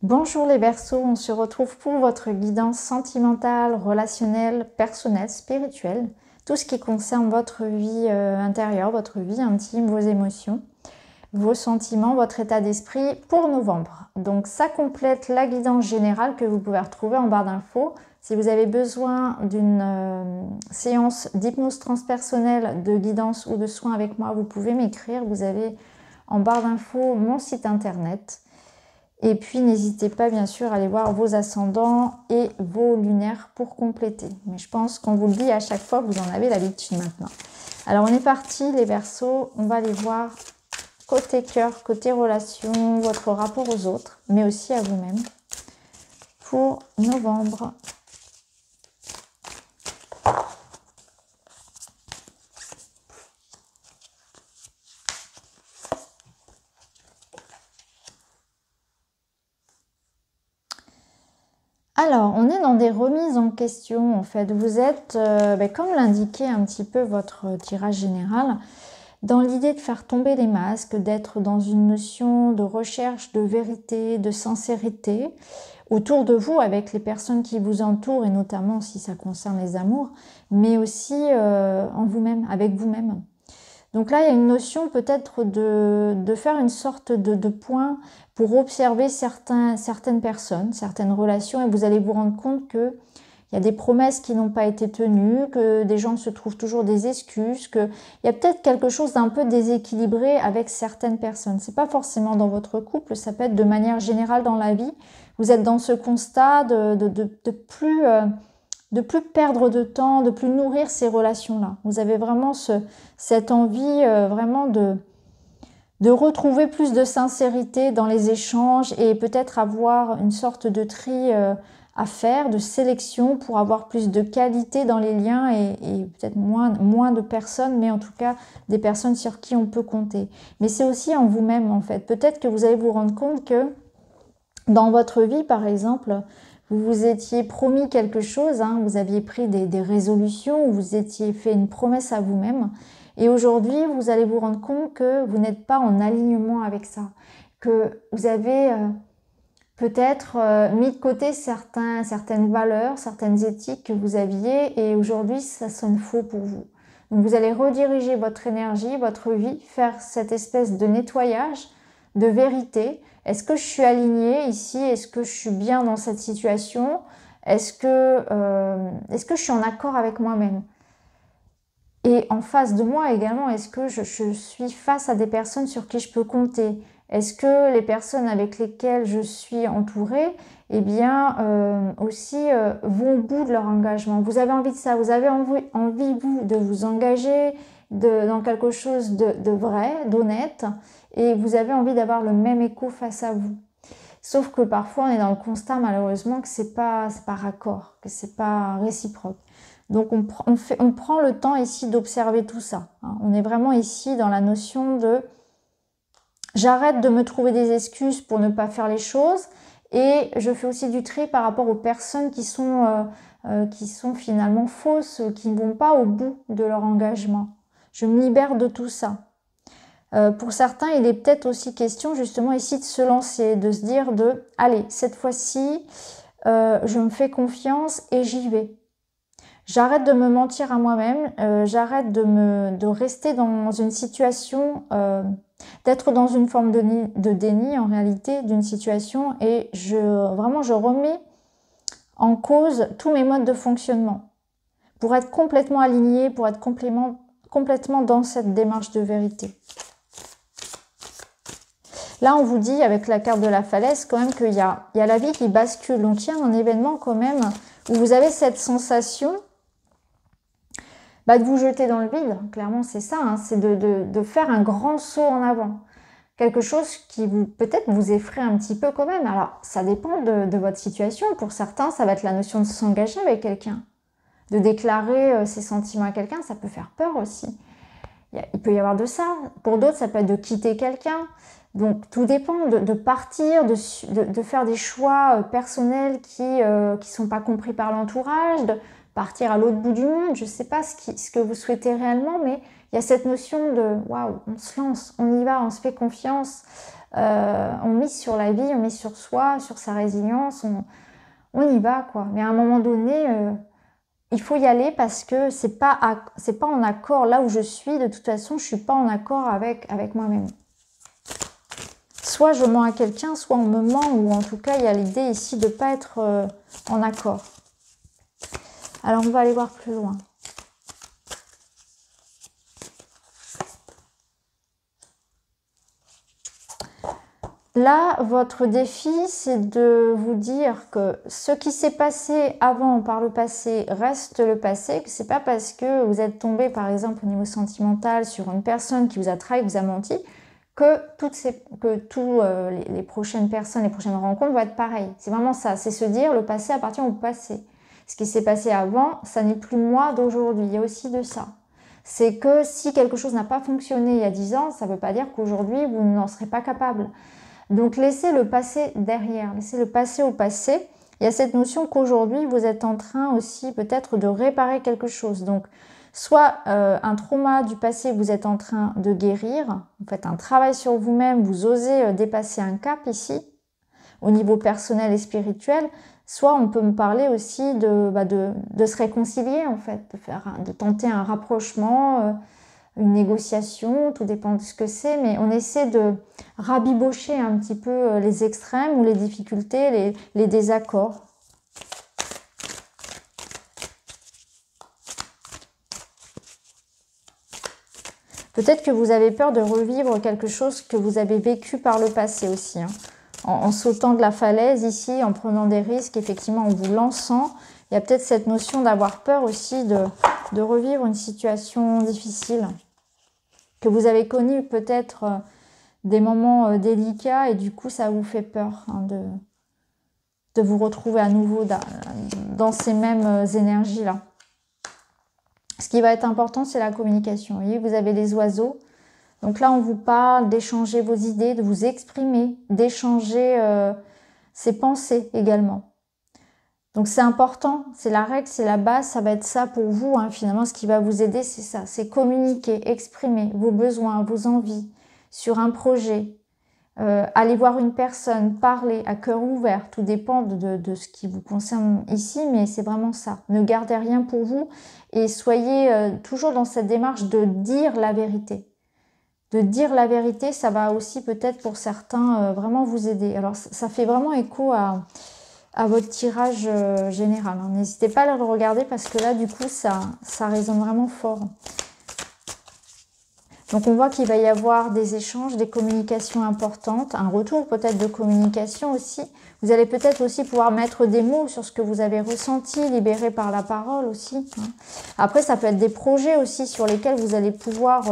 Bonjour les Verseaux, on se retrouve pour votre guidance sentimentale, relationnelle, personnelle, spirituelle, tout ce qui concerne votre vie intérieure, votre vie intime, vos émotions, vos sentiments, votre état d'esprit pour novembre. Donc ça complète la guidance générale que vous pouvez retrouver en barre d'infos. Si vous avez besoin d'une séance d'hypnose transpersonnelle, de guidance ou de soins avec moi, vous pouvez m'écrire. Vous avez en barre d'infos mon site internet. Et puis n'hésitez pas bien sûr à aller voir vos ascendants et vos lunaires pour compléter. Mais je pense qu'on vous le dit à chaque fois, vous en avez l'habitude maintenant. Alors on est parti les Verseaux, on va aller voir côté cœur, côté relation, votre rapport aux autres, mais aussi à vous-même pour novembre. Alors, on est dans des remises en question, en fait. Vous êtes, comme l'indiquait un petit peu votre tirage général, dans l'idée de faire tomber les masques, d'être dans une notion de recherche de vérité, de sincérité, autour de vous, avec les personnes qui vous entourent, et notamment si ça concerne les amours, mais aussi en vous-même, avec vous-même. Donc là, il y a une notion peut-être de faire une sorte de point pour observer certaines personnes, certaines relations, et vous allez vous rendre compte qu'il y a des promesses qui n'ont pas été tenues, que des gens se trouvent toujours des excuses, qu'il y a peut-être quelque chose d'un peu déséquilibré avec certaines personnes. C'est pas forcément dans votre couple, ça peut être de manière générale dans la vie. Vous êtes dans ce constat de plus perdre de temps, de plus nourrir ces relations-là. Vous avez vraiment cette envie vraiment de retrouver plus de sincérité dans les échanges et peut-être avoir une sorte de tri à faire, de sélection pour avoir plus de qualité dans les liens et peut-être moins de personnes, mais en tout cas des personnes sur qui on peut compter. Mais c'est aussi en vous-même en fait. Peut-être que vous allez vous rendre compte que dans votre vie par exemple, vous vous étiez promis quelque chose, hein, vous aviez pris des résolutions, vous étiez fait une promesse à vous-même. Et aujourd'hui, vous allez vous rendre compte que vous n'êtes pas en alignement avec ça. Que vous avez peut-être mis de côté certaines valeurs, certaines éthiques que vous aviez. Et aujourd'hui, ça sonne faux pour vous. Donc vous allez rediriger votre énergie, votre vie, faire cette espèce de nettoyage, de vérité. Est-ce que je suis alignée ici? Est-ce que je suis bien dans cette situation? Est-ce que je suis en accord avec moi-même? Et en face de moi également, est-ce que je suis face à des personnes sur qui je peux compter? Est-ce que les personnes avec lesquelles je suis entourée, eh bien, aussi vont au bout de leur engagement? Vous avez envie de ça, vous avez envie vous, de vous engager dans quelque chose de vrai, d'honnête, et vous avez envie d'avoir le même écho face à vous. Sauf que parfois, on est dans le constat, malheureusement, que c'est pas raccord, que c'est pas réciproque. Donc, on prend le temps ici d'observer tout ça. Hein. On est vraiment ici dans la notion de j'arrête de me trouver des excuses pour ne pas faire les choses et je fais aussi du tri par rapport aux personnes qui sont finalement fausses, qui ne vont pas au bout de leur engagement. Je me libère de tout ça. Pour certains, il est peut-être aussi question justement ici de se lancer, de se dire allez, cette fois-ci, je me fais confiance et j'y vais. J'arrête de me mentir à moi-même, j'arrête de rester dans une situation, d'être dans une forme de déni en réalité d'une situation et je remets en cause tous mes modes de fonctionnement pour être complètement alignée, pour être complètement dans cette démarche de vérité. Là, on vous dit, avec la carte de la falaise, quand même qu'il y a la vie qui bascule. Donc, il y a un événement quand même où vous avez cette sensation de vous jeter dans le vide. Clairement, c'est ça. Hein, c'est de faire un grand saut en avant. Quelque chose qui peut-être vous effraie un petit peu quand même. Alors, ça dépend de votre situation. Pour certains, ça va être la notion de s'engager avec quelqu'un. De déclarer ses sentiments à quelqu'un, ça peut faire peur aussi. Il peut y avoir de ça. Pour d'autres, ça peut être de quitter quelqu'un. Donc, tout dépend de partir, de faire des choix personnels qui sont pas compris par l'entourage, de partir à l'autre bout du monde. Je ne sais pas ce que vous souhaitez réellement, mais il y a cette notion de « waouh, on se lance, on y va, on se fait confiance, on mise sur la vie, on mise sur soi, sur sa résilience, on y va, quoi. Mais à un moment donné, il faut y aller parce que c'est pas en accord. Là où je suis, de toute façon, je suis pas en accord avec moi-même. Soit je mens à quelqu'un, soit on me ment, ou en tout cas, il y a l'idée ici de ne pas être en accord. Alors, on va aller voir plus loin. Là, votre défi, c'est de vous dire que ce qui s'est passé avant, par le passé, reste le passé, que c'est pas parce que vous êtes tombé, par exemple, au niveau sentimental, sur une personne qui vous a trahi, qui vous a menti, que les prochaines personnes, les prochaines rencontres vont être pareilles. C'est vraiment ça, c'est se dire, le passé appartient au passé. Ce qui s'est passé avant, ça n'est plus moi d'aujourd'hui. Il y a aussi de ça. C'est que si quelque chose n'a pas fonctionné il y a 10 ans, ça ne veut pas dire qu'aujourd'hui, vous n'en serez pas capable. Donc, laissez le passé derrière, laissez le passé au passé. Il y a cette notion qu'aujourd'hui, vous êtes en train aussi peut-être de réparer quelque chose. Donc, soit un trauma du passé, vous êtes en train de guérir, vous faites un travail sur vous-même, vous osez dépasser un cap ici, au niveau personnel et spirituel. Soit on peut me parler aussi de se réconcilier, en fait, de tenter un rapprochement, une négociation, tout dépend de ce que c'est, mais on essaie de rabibocher un petit peu les extrêmes ou les difficultés, les désaccords. Peut-être que vous avez peur de revivre quelque chose que vous avez vécu par le passé aussi, hein. En sautant de la falaise ici, en prenant des risques, effectivement, en vous lançant, il y a peut-être cette notion d'avoir peur aussi de revivre une situation difficile, que vous avez connu peut-être des moments délicats et du coup ça vous fait peur, hein, de vous retrouver à nouveau dans ces mêmes énergies-là. Ce qui va être important, c'est la communication. Vous voyez, vous avez les oiseaux. Donc là, on vous parle d'échanger vos idées, de vous exprimer, d'échanger ses pensées également. Donc c'est important, c'est la règle, c'est la base, ça va être ça pour vous, hein. Finalement, ce qui va vous aider, c'est ça, c'est communiquer, exprimer vos besoins, vos envies sur un projet. Aller voir une personne, parler à cœur ouvert, tout dépend de ce qui vous concerne ici, mais c'est vraiment ça. Ne gardez rien pour vous et soyez toujours dans cette démarche de dire la vérité. De dire la vérité, ça va aussi peut-être pour certains vraiment vous aider. Alors ça fait vraiment écho à votre tirage général, hein. N'hésitez pas à le regarder parce que là, du coup, ça résonne vraiment fort. Donc, on voit qu'il va y avoir des échanges, des communications importantes, un retour peut-être de communication aussi. Vous allez peut-être aussi pouvoir mettre des mots sur ce que vous avez ressenti, libéré par la parole aussi, hein. Après, ça peut être des projets aussi sur lesquels vous allez pouvoir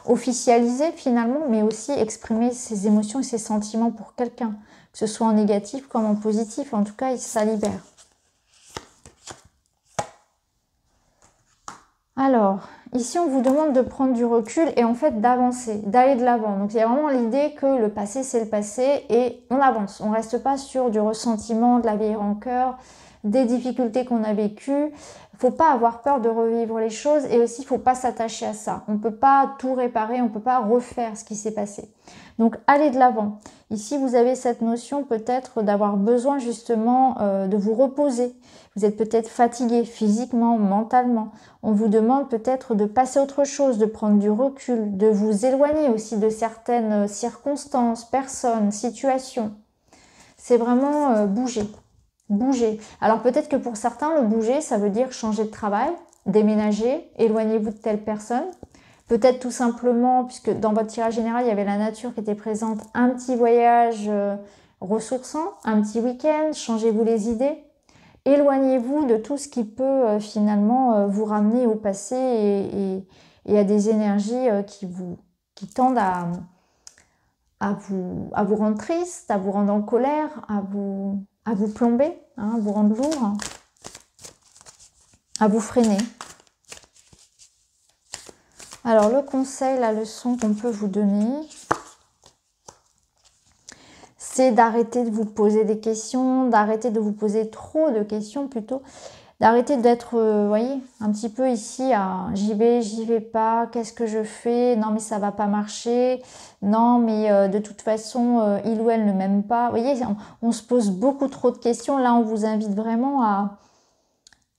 officialiser finalement, mais aussi exprimer ses émotions et ses sentiments pour quelqu'un, que ce soit en négatif comme en positif. En tout cas, ça libère. Alors, ici, on vous demande de prendre du recul et en fait d'avancer, d'aller de l'avant. Donc, il y a vraiment l'idée que le passé, c'est le passé et on avance. On ne reste pas sur du ressentiment, de la vieille rancœur, des difficultés qu'on a vécues. Il ne faut pas avoir peur de revivre les choses et aussi, il ne faut pas s'attacher à ça. On ne peut pas tout réparer, on ne peut pas refaire ce qui s'est passé. Donc, allez de l'avant. Ici, vous avez cette notion peut-être d'avoir besoin justement de vous reposer. Vous êtes peut-être fatigué physiquement, mentalement. On vous demande peut-être de passer à autre chose, de prendre du recul, de vous éloigner aussi de certaines circonstances, personnes, situations. C'est vraiment bouger. Bouger. Alors peut-être que pour certains, le bouger, ça veut dire changer de travail, déménager, éloignez-vous de telle personne. Peut-être tout simplement, puisque dans votre tirage général, il y avait la nature qui était présente, un petit voyage ressourçant, un petit week-end, changez-vous les idées. Éloignez-vous de tout ce qui peut finalement vous ramener au passé et à des énergies qui tendent à vous rendre triste, à vous rendre en colère, à vous plomber, hein, à vous rendre lourd, à vous freiner. Alors le conseil, la leçon qu'on peut vous donner, c'est d'arrêter de vous poser des questions, d'arrêter de vous poser trop de questions plutôt, d'arrêter d'être, voyez, un petit peu ici à j'y vais pas, qu'est-ce que je fais? Non mais ça va pas marcher, non mais de toute façon il ou elle ne m'aime pas. Vous voyez, on se pose beaucoup trop de questions. Là, on vous invite vraiment à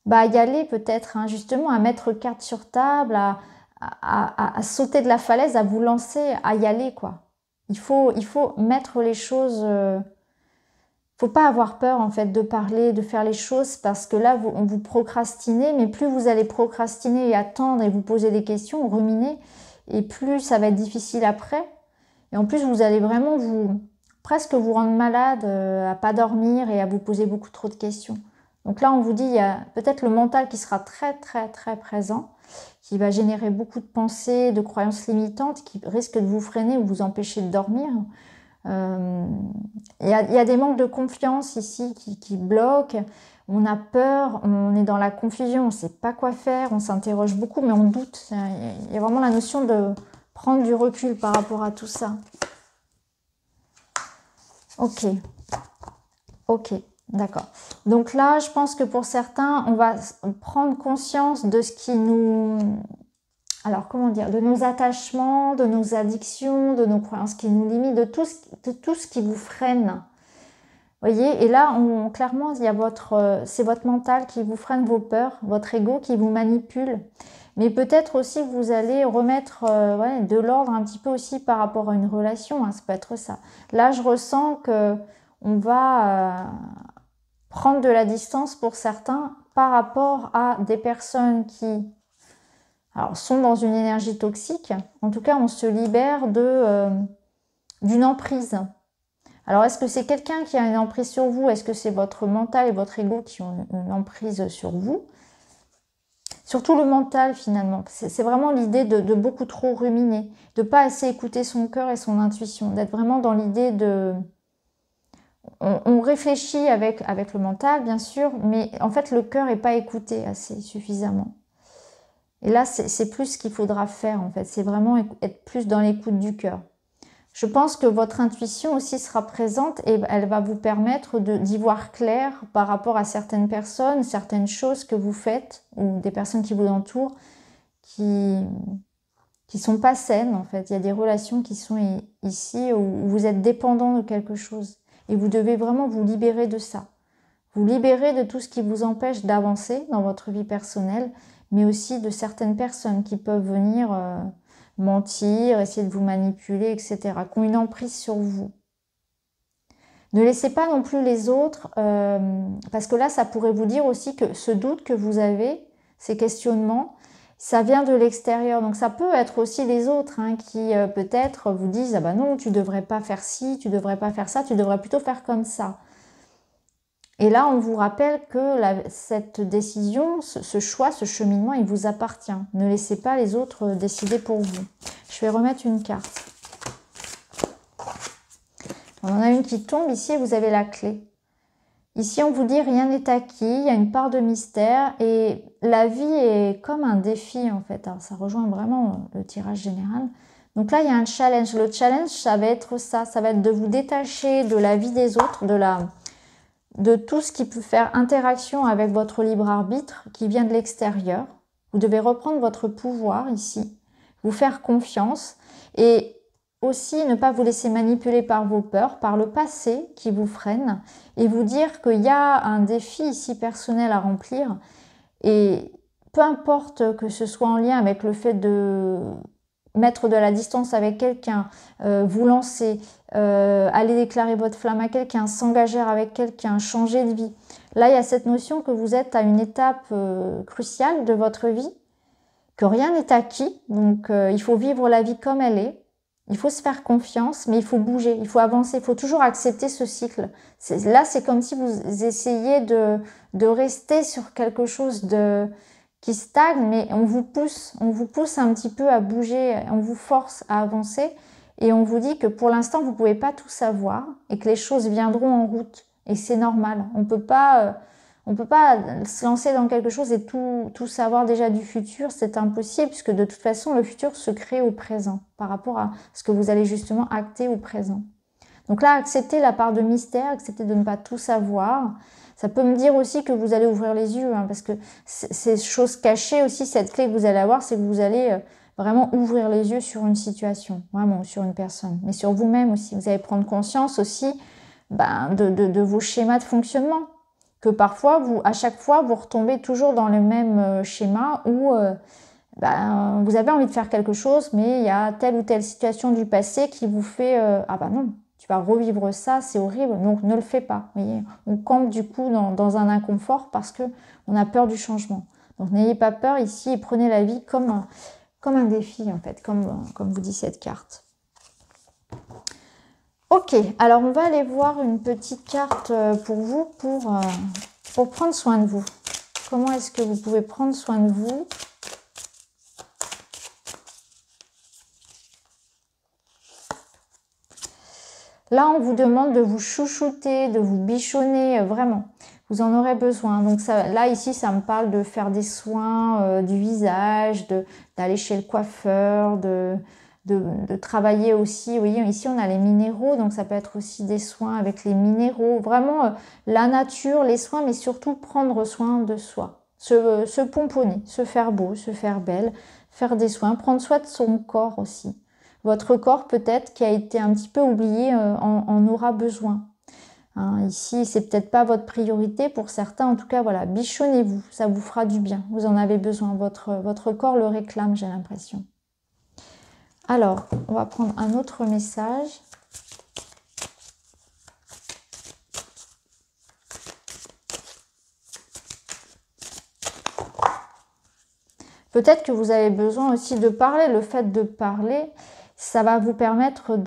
y aller peut-être, hein, justement, à mettre carte sur table, à sauter de la falaise, à vous lancer, à y aller, quoi. Il faut mettre les choses... faut pas avoir peur en fait de parler, de faire les choses parce que là vous procrastinez, mais plus vous allez procrastiner et attendre et vous poser des questions, ruminer, et plus ça va être difficile après. Et en plus vous allez vraiment presque vous rendre malade, à pas dormir et à vous poser beaucoup trop de questions. Donc là on vous dit il y a peut-être le mental qui sera très très très présent, qui va générer beaucoup de pensées, de croyances limitantes qui risquent de vous freiner ou vous empêcher de dormir. Il y a des manques de confiance ici qui bloquent, on a peur, on est dans la confusion, on ne sait pas quoi faire, on s'interroge beaucoup mais on doute. Il y a vraiment la notion de prendre du recul par rapport à tout ça. Ok, d'accord. Donc là, je pense que pour certains, on va prendre conscience de ce qui nous... Alors, comment dire, de nos attachements, de nos addictions, de nos croyances qui nous limitent, de tout ce qui vous freine. Vous voyez, et là, clairement, c'est votre mental qui vous freine vos peurs, votre ego qui vous manipule. Mais peut-être aussi que vous allez remettre de l'ordre un petit peu aussi par rapport à une relation, hein, ça peut être ça. Là, je ressens que on va prendre de la distance pour certains par rapport à des personnes qui... Alors, sont dans une énergie toxique. En tout cas, on se libère d'une emprise. Alors, est-ce que c'est quelqu'un qui a une emprise sur vous? Est-ce que c'est votre mental et votre ego qui ont une emprise sur vous? Surtout le mental, finalement. C'est vraiment l'idée de beaucoup trop ruminer, de ne pas assez écouter son cœur et son intuition, d'être vraiment dans l'idée de... On réfléchit avec le mental, bien sûr, mais en fait, le cœur n'est pas écouté assez suffisamment. Et là, c'est plus ce qu'il faudra faire, en fait. C'est vraiment être plus dans l'écoute du cœur. Je pense que votre intuition aussi sera présente et elle va vous permettre d'y voir clair par rapport à certaines personnes, certaines choses que vous faites ou des personnes qui vous entourent qui sont pas saines, en fait. Il y a des relations qui sont ici où vous êtes dépendant de quelque chose et vous devez vraiment vous libérer de ça. Vous libérer de tout ce qui vous empêche d'avancer dans votre vie personnelle, mais aussi de certaines personnes qui peuvent venir mentir, essayer de vous manipuler, etc., qui ont une emprise sur vous. Ne laissez pas non plus les autres, parce que là, ça pourrait vous dire aussi que ce doute que vous avez, ces questionnements, ça vient de l'extérieur. Donc ça peut être aussi les autres qui peut-être vous disent « Ah ben non, tu devrais pas faire ci, tu devrais pas faire ça, tu devrais plutôt faire comme ça ». Et là, on vous rappelle que cette décision, ce choix, ce cheminement, il vous appartient. Ne laissez pas les autres décider pour vous. Je vais remettre une carte. On en a une qui tombe ici et vous avez la clé. Ici, on vous dit rien n'est acquis, il y a une part de mystère et la vie est comme un défi en fait. Alors, ça rejoint vraiment le tirage général. Donc là, il y a un challenge. Le challenge, ça va être ça. Ça va être de vous détacher de la vie des autres, de tout ce qui peut faire interaction avec votre libre arbitre qui vient de l'extérieur. Vous devez reprendre votre pouvoir ici, vous faire confiance et aussi ne pas vous laisser manipuler par vos peurs, par le passé qui vous freine et vous dire qu'il y a un défi ici personnel à remplir et peu importe que ce soit en lien avec le fait de mettre de la distance avec quelqu'un, vous lancer, aller déclarer votre flamme à quelqu'un, s'engager avec quelqu'un, changer de vie. Là, il y a cette notion que vous êtes à une étape cruciale de votre vie, que rien n'est acquis, donc il faut vivre la vie comme elle est, il faut se faire confiance, mais il faut bouger, il faut avancer, il faut toujours accepter ce cycle. Là, c'est comme si vous essayiez de rester sur quelque chose qui stagne, mais on vous pousse un petit peu à bouger, on vous force à avancer et on vous dit que pour l'instant vous ne pouvez pas tout savoir et que les choses viendront en route et c'est normal. On peut pas se lancer dans quelque chose et tout savoir déjà du futur, c'est impossible puisque de toute façon le futur se crée au présent par rapport à ce que vous allez justement acter au présent. Donc là, acceptez la part de mystère, acceptez de ne pas tout savoir. Ça peut me dire aussi que vous allez ouvrir les yeux, hein, parce que ces choses cachées aussi, cette clé que vous allez avoir, c'est que vous allez vraiment ouvrir les yeux sur une situation, vraiment, sur une personne, mais sur vous-même aussi. Vous allez prendre conscience aussi de vos schémas de fonctionnement, que parfois, à chaque fois, vous retombez toujours dans le même schéma où vous avez envie de faire quelque chose, mais il y a telle ou telle situation du passé qui vous fait ah bah non, tu vas revivre ça, c'est horrible, donc ne le fais pas. Vous voyez, on campe du coup dans un inconfort parce que on a peur du changement. Donc n'ayez pas peur ici et prenez la vie comme un défi en fait, comme vous dit cette carte. Ok, alors on va aller voir une petite carte pour vous pour prendre soin de vous. Comment est-ce que vous pouvez prendre soin de vous ? Là, on vous demande de vous chouchouter, de vous bichonner, vraiment. Vous en aurez besoin. Donc là, ici, ça me parle de faire des soins du visage, d'aller chez le coiffeur, de travailler aussi. Vous voyez, ici, on a les minéraux, donc ça peut être aussi des soins avec les minéraux. Vraiment, la nature, les soins, mais surtout prendre soin de soi. Se pomponner, se faire beau, se faire belle, faire des soins, prendre soin de son corps aussi. Votre corps peut-être qui a été un petit peu oublié en aura besoin. Hein, ici, c'est peut-être pas votre priorité pour certains. En tout cas, voilà, bichonnez-vous, ça vous fera du bien. Vous en avez besoin, votre corps le réclame, j'ai l'impression. Alors, on va prendre un autre message. Peut-être que vous avez besoin aussi de parler. Le fait de parler, ça va vous permettre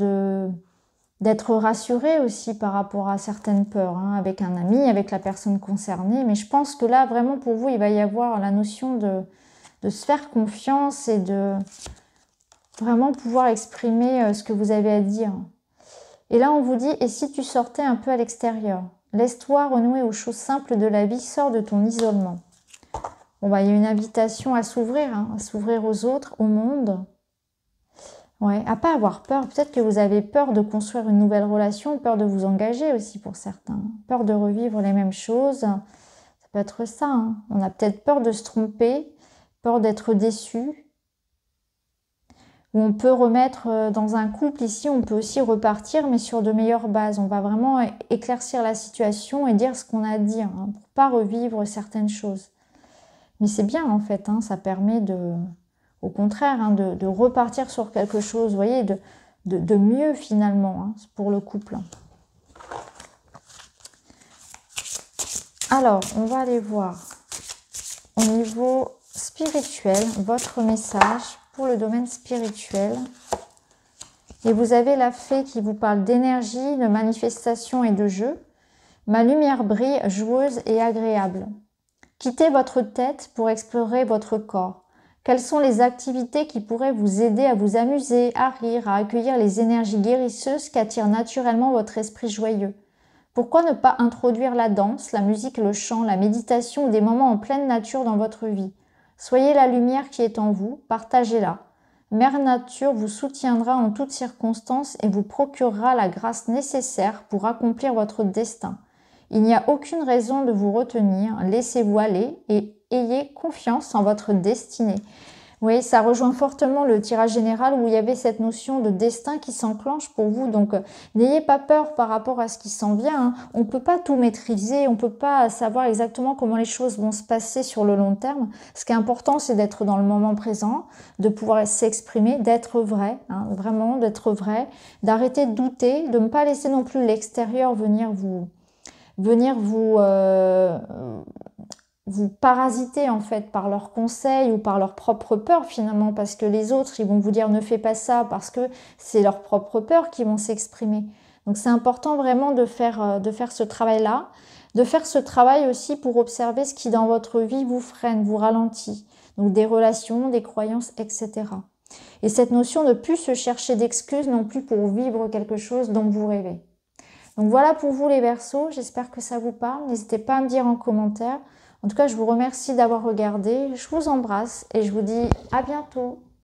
d'être rassuré aussi par rapport à certaines peurs, hein, avec un ami, avec la personne concernée. Mais je pense que là, vraiment, pour vous, il va y avoir la notion de se faire confiance et de vraiment pouvoir exprimer ce que vous avez à dire. Et là, on vous dit, et si tu sortais un peu à l'extérieur? Laisse-toi renouer aux choses simples de la vie, sors de ton isolement. Bon, il y a une invitation à s'ouvrir, hein, à s'ouvrir aux autres, au monde. Ouais, à pas avoir peur. Peut-être que vous avez peur de construire une nouvelle relation, peur de vous engager aussi pour certains. Peur de revivre les mêmes choses. Ça peut être ça. Hein. On a peut-être peur de se tromper, peur d'être déçu. Ou on peut remettre dans un couple ici, on peut aussi repartir, mais sur de meilleures bases. On va vraiment éclaircir la situation et dire ce qu'on a à dire, hein, pour pas revivre certaines choses. Mais c'est bien en fait, hein, ça permet au contraire, hein, de repartir sur quelque chose, vous voyez, de mieux finalement, hein, pour le couple. Alors, on va aller voir au niveau spirituel, votre message pour le domaine spirituel. Et vous avez la fée qui vous parle d'énergie, de manifestation et de jeu. Ma lumière brille, joueuse et agréable. Quittez votre tête pour explorer votre corps. Quelles sont les activités qui pourraient vous aider à vous amuser, à rire, à accueillir les énergies guérisseuses qu'attire naturellement votre esprit joyeux? Pourquoi ne pas introduire la danse, la musique, le chant, la méditation ou des moments en pleine nature dans votre vie? Soyez la lumière qui est en vous, partagez-la. Mère Nature vous soutiendra en toutes circonstances et vous procurera la grâce nécessaire pour accomplir votre destin. Il n'y a aucune raison de vous retenir, laissez-vous aller et ayez confiance en votre destinée. Oui, ça rejoint fortement le tirage général où il y avait cette notion de destin qui s'enclenche pour vous. Donc, n'ayez pas peur par rapport à ce qui s'en vient. Hein. On ne peut pas tout maîtriser, on ne peut pas savoir exactement comment les choses vont se passer sur le long terme. Ce qui est important, c'est d'être dans le moment présent, de pouvoir s'exprimer, d'être vrai, hein, vraiment d'être vrai, d'arrêter de douter, de ne pas laisser non plus l'extérieur venir vous parasiter en fait par leurs conseils ou par leurs propres peurs finalement, parce que les autres ils vont vous dire ne fais pas ça parce que c'est leurs propres peurs qui vont s'exprimer. Donc c'est important vraiment de faire ce travail-là, de faire ce travail aussi pour observer ce qui dans votre vie vous freine, vous ralentit. Donc des relations, des croyances, etc. Et cette notion de ne plus se chercher d'excuses non plus pour vivre quelque chose dont vous rêvez. Donc voilà pour vous les Verseaux, j'espère que ça vous parle. N'hésitez pas à me dire en commentaire. En tout cas, je vous remercie d'avoir regardé. Je vous embrasse et je vous dis à bientôt.